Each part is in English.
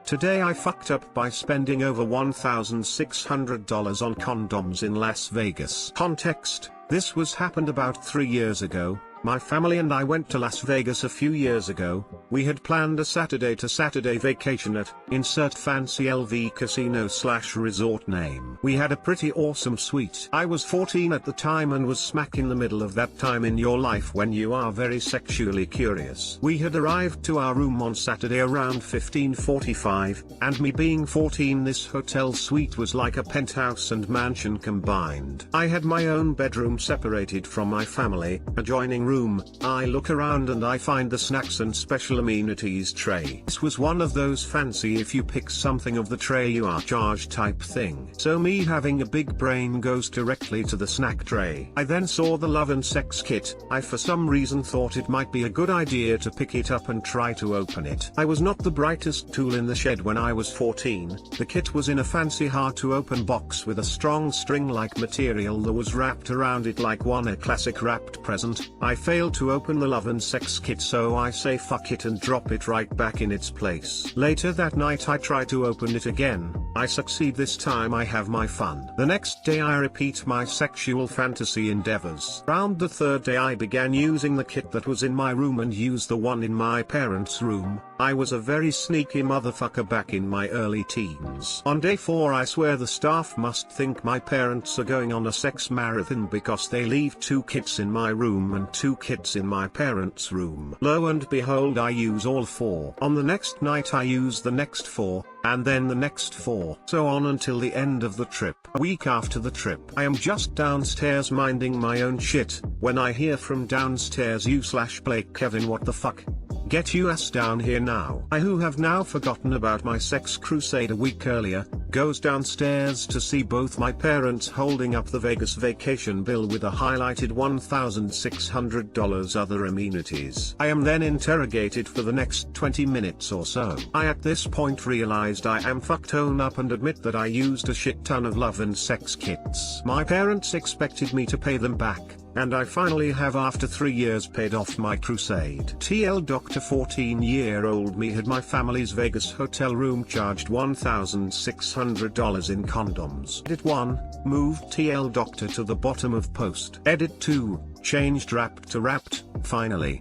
Today I fucked up by spending over $1,600 on condoms in Las Vegas. Context: this was happened about 3 years ago. My family and I went to Las Vegas a few years ago. We had planned a Saturday to Saturday vacation at, insert fancy LV casino/resort name. We had a pretty awesome suite. I was 14 at the time and was smack in the middle of that time in your life when you are very sexually curious. We had arrived to our room on Saturday around 15:45, and me being 14, this hotel suite was like a penthouse and mansion combined. I had my own bedroom separated from my family, adjoining room. I look around and I find the snacks and special amenities tray. This was one of those fancy if you pick something of the tray you are charged type thing. So me having a big brain goes directly to the snack tray. I then saw the love and sex kit. I for some reason thought it might be a good idea to pick it up and try to open it. I was not the brightest tool in the shed when I was 14. The kit was in a fancy hard to open box with a strong string-like material that was wrapped around it like a classic wrapped present. I failed to open the love and sex kit, so I say fuck it and drop it right back in its place. Later that night I try to open it again. I succeed this time. I have my fun. The next day I repeat my sexual fantasy endeavors. Round the third day I began using the kit that was in my room and used the one in my parents' room. I was a very sneaky motherfucker back in my early teens. On day 4 I swear the staff must think my parents are going on a sex marathon because they leave 2 kits in my room and 2 kits in my parents' room. Lo and behold, I use all 4. On the next night I use the next 4, and then the next 4. So on until the end of the trip. A week after the trip, I am just downstairs minding my own shit, when I hear from downstairs, "You/Blake Kevin, what the fuck? Get you ass down here now." I, who have now forgotten about my sex crusade a week earlier, goes downstairs to see both my parents holding up the Vegas vacation bill with a highlighted $1,600 other amenities. I am then interrogated for the next 20 minutes or so. I at this point realized I am fucked on up and admit that I used a shit ton of love and sex kits. My parents expected me to pay them back, and I finally have after 3 years paid off my crusade. TL Dr. 14-year-old me had my family's Vegas hotel room charged $1,600 in condoms. Edit 1, moved TL Doctor to the bottom of post. Edit 2, changed wrapped to wrapped, finally.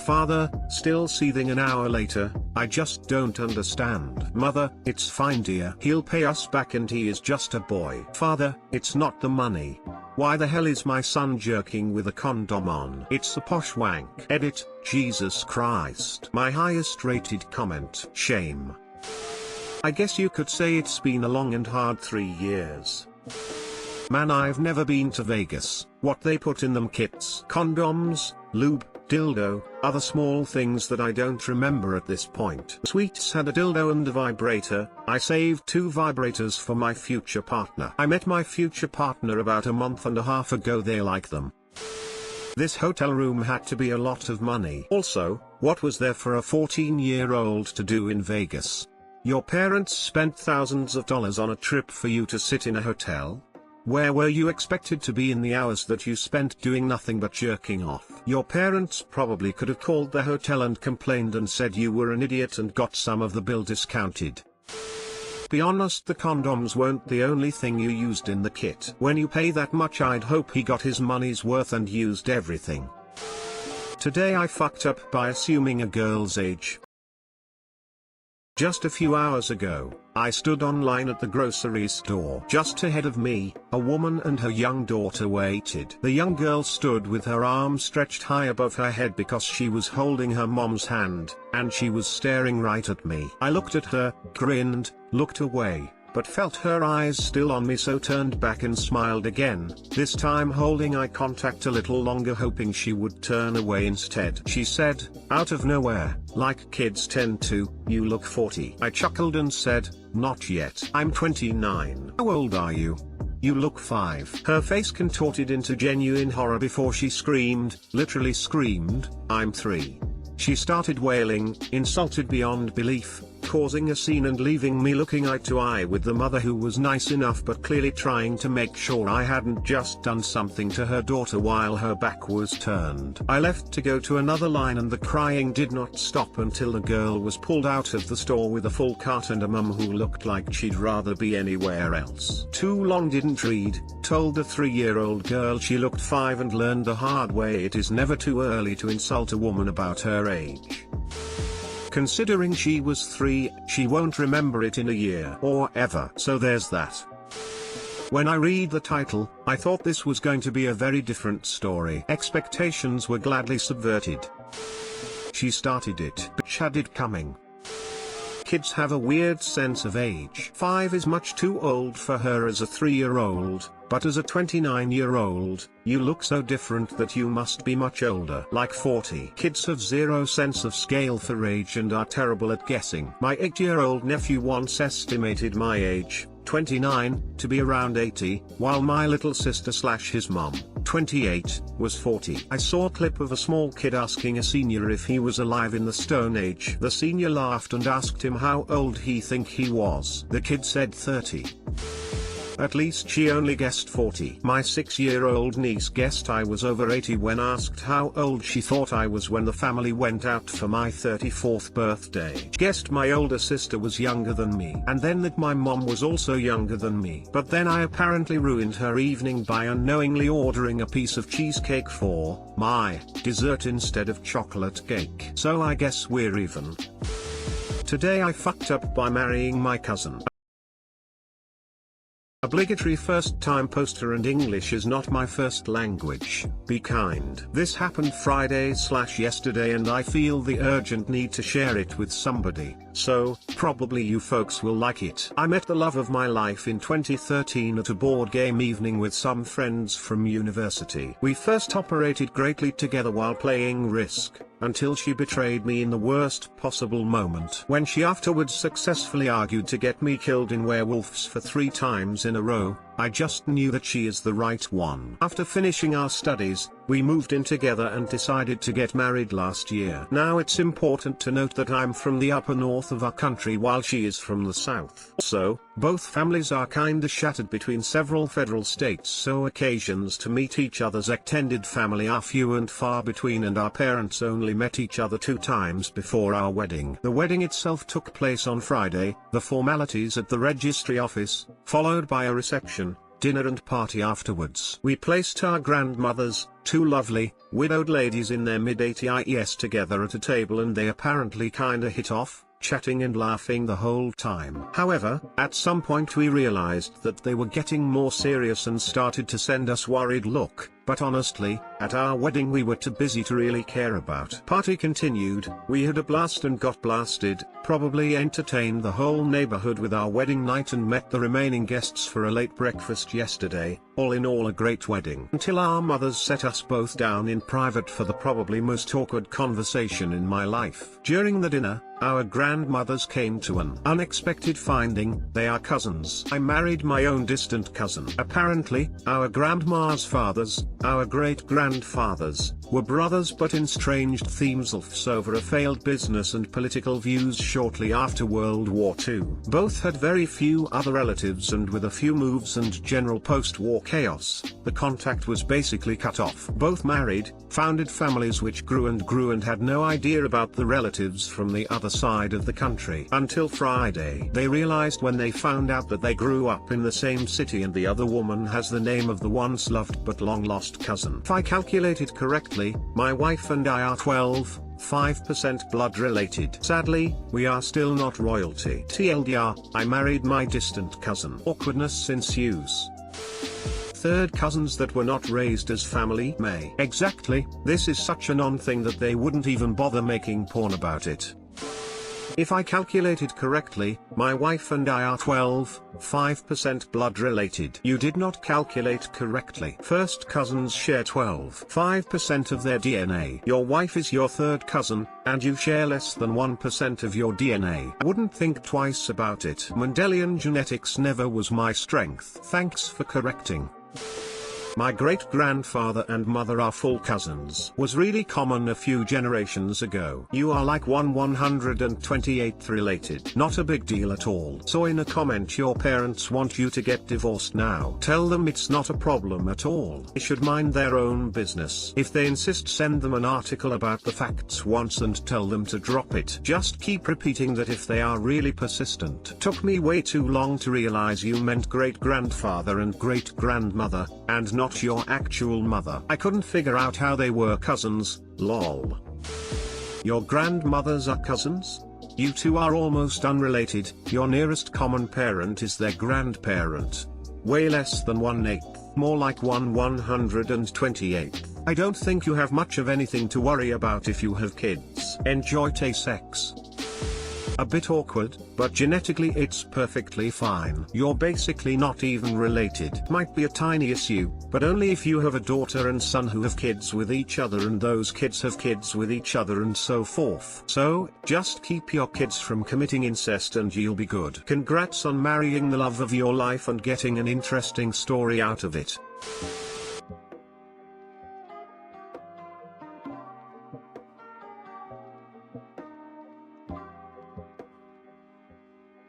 Father, still seething an hour later, "I just don't understand." Mother, "It's fine dear. He'll pay us back and he is just a boy." Father, "It's not the money. Why the hell is my son jerking with a condom on? It's a posh wank." Edit, Jesus Christ. My highest rated comment. Shame. I guess you could say it's been a long and hard 3 years. Man, I've never been to Vegas. What they put in them kits? Condoms, lube, dildo, other small things that I don't remember at this point. Suites had a dildo and a vibrator. I saved 2 vibrators for my future partner. I met my future partner about a month and a half ago. They like them. This hotel room had to be a lot of money. Also, what was there for a 14-year-old to do in Vegas? Your parents spent thousands of dollars on a trip for you to sit in a hotel? Where were you expected to be in the hours that you spent doing nothing but jerking off? Your parents probably could have called the hotel and complained and said you were an idiot and got some of the bill discounted. Be honest, the condoms weren't the only thing you used in the kit. When you pay that much, I'd hope he got his money's worth and used everything. Today I fucked up by assuming a girl's age. Just a few hours ago, I stood online at the grocery store. Just ahead of me, a woman and her young daughter waited. The young girl stood with her arm stretched high above her head because she was holding her mom's hand, and she was staring right at me. I looked at her, grinned, looked away, but felt her eyes still on me, so turned back and smiled again, this time holding eye contact a little longer, hoping she would turn away instead. She said, out of nowhere, like kids tend to, "You look 40. I chuckled and said, "Not yet. I'm 29. How old are you?" "You look 5. Her face contorted into genuine horror before she screamed, literally screamed, "I'm 3. She started wailing, insulted beyond belief, causing a scene and leaving me looking eye to eye with the mother, who was nice enough but clearly trying to make sure I hadn't just done something to her daughter while her back was turned. I left to go to another line and the crying did not stop until the girl was pulled out of the store with a full cart and a mum who looked like she'd rather be anywhere else. Too long didn't read, told the 3-year-old girl she looked 5 and learned the hard way it is never too early to insult a woman about her age. Considering she was 3, she won't remember it in a year or ever. So there's that. When I read the title, I thought this was going to be a very different story. Expectations were gladly subverted. She started it, but had it coming. Kids have a weird sense of age. 5 is much too old for her as a 3-year-old, but as a 29-year-old, you look so different that you must be much older. Like 40. Kids have zero sense of scale for age and are terrible at guessing. My 8-year-old nephew once estimated my age, 29, to be around 80, while my little sister / his mom, 28, was 40. I saw a clip of a small kid asking a senior if he was alive in the Stone Age. The senior laughed and asked him how old he think he was. The kid said 30. At least she only guessed 40. My 6-year-old niece guessed I was over 80 when asked how old she thought I was when the family went out for my 34th birthday. She guessed my older sister was younger than me, and then that my mom was also younger than me. But then I apparently ruined her evening by unknowingly ordering a piece of cheesecake for my dessert instead of chocolate cake. So I guess we're even. Today I fucked up by marrying my cousin. Obligatory first-time poster, and English is not my first language. Be kind. This happened Friday/yesterday and I feel the urgent need to share it with somebody, so probably you folks will like it. I met the love of my life in 2013 at a board game evening with some friends from university. We first operated greatly together while playing Risk, until she betrayed me in the worst possible moment. When she afterwards successfully argued to get me killed in werewolves for 3 times in a row, I just knew that she is the right one. After finishing our studies, we moved in together and decided to get married last year. Now it's important to note that I'm from the upper north of our country while she is from the south. Also, both families are kinda shattered between several federal states, so occasions to meet each other's extended family are few and far between, and our parents only met each other 2 times before our wedding. The wedding itself took place on Friday, the formalities at the registry office, followed by a reception, dinner and party afterwards. We placed our grandmothers, 2 lovely, widowed ladies in their mid-80s together at a table, and they apparently kinda hit off, chatting and laughing the whole time. However, at some point we realized that they were getting more serious and started to send us worried look, but honestly, at our wedding we were too busy to really care about. Party continued, we had a blast and got blasted, probably entertained the whole neighborhood with our wedding night and met the remaining guests for a late breakfast yesterday. All in all, a great wedding. Until our mothers set us both down in private for the probably most awkward conversation in my life. During the dinner, our grandmothers came to an unexpected finding: they are cousins. I married my own distant cousin. Apparently, our grandma's fathers, our great-grandfathers, were brothers but in strange themes over a failed business and political views shortly after World War II. Both had very few other relatives, and with a few moves and general post-war chaos, the contact was basically cut off. Both married, founded families which grew and had no idea about the relatives from the other side of the country. Until Friday, they realized when they found out that they grew up in the same city and the other woman has the name of the once loved but long lost cousin. If I calculated correctly, my wife and I are 5% blood related. Sadly, we are still not royalty. TLDR, I married my distant cousin. Awkwardness ensues. Third cousins that were not raised as family may. Exactly, this is such a non-thing that they wouldn't even bother making porn about it. If I calculated correctly, my wife and I are 5% blood related. You did not calculate correctly. First cousins share 5% of their DNA. Your wife is your third cousin, and you share less than 1% of your DNA. Wouldn't think twice about it. Mendelian genetics never was my strength. Thanks for correcting. My great-grandfather and mother are full cousins. Was really common a few generations ago. You are like 128th related. Not a big deal at all. Saw in a comment your parents want you to get divorced now. Tell them it's not a problem at all. They should mind their own business. If they insist, send them an article about the facts once and tell them to drop it. Just keep repeating that if they are really persistent. Took me way too long to realize you meant great-grandfather and great-grandmother, and not your actual mother. I couldn't figure out how they were cousins, lol. Your grandmothers are cousins? You two are almost unrelated. Your nearest common parent is their grandparent. Way less than 1/8, more like 1/128th. I don't think you have much of anything to worry about if you have kids. Enjoy sex. A bit awkward, but genetically it's perfectly fine. You're basically not even related. Might be a tiny issue, but only if you have a daughter and son who have kids with each other and those kids have kids with each other and so forth. So, just keep your kids from committing incest and you'll be good. Congrats on marrying the love of your life and getting an interesting story out of it.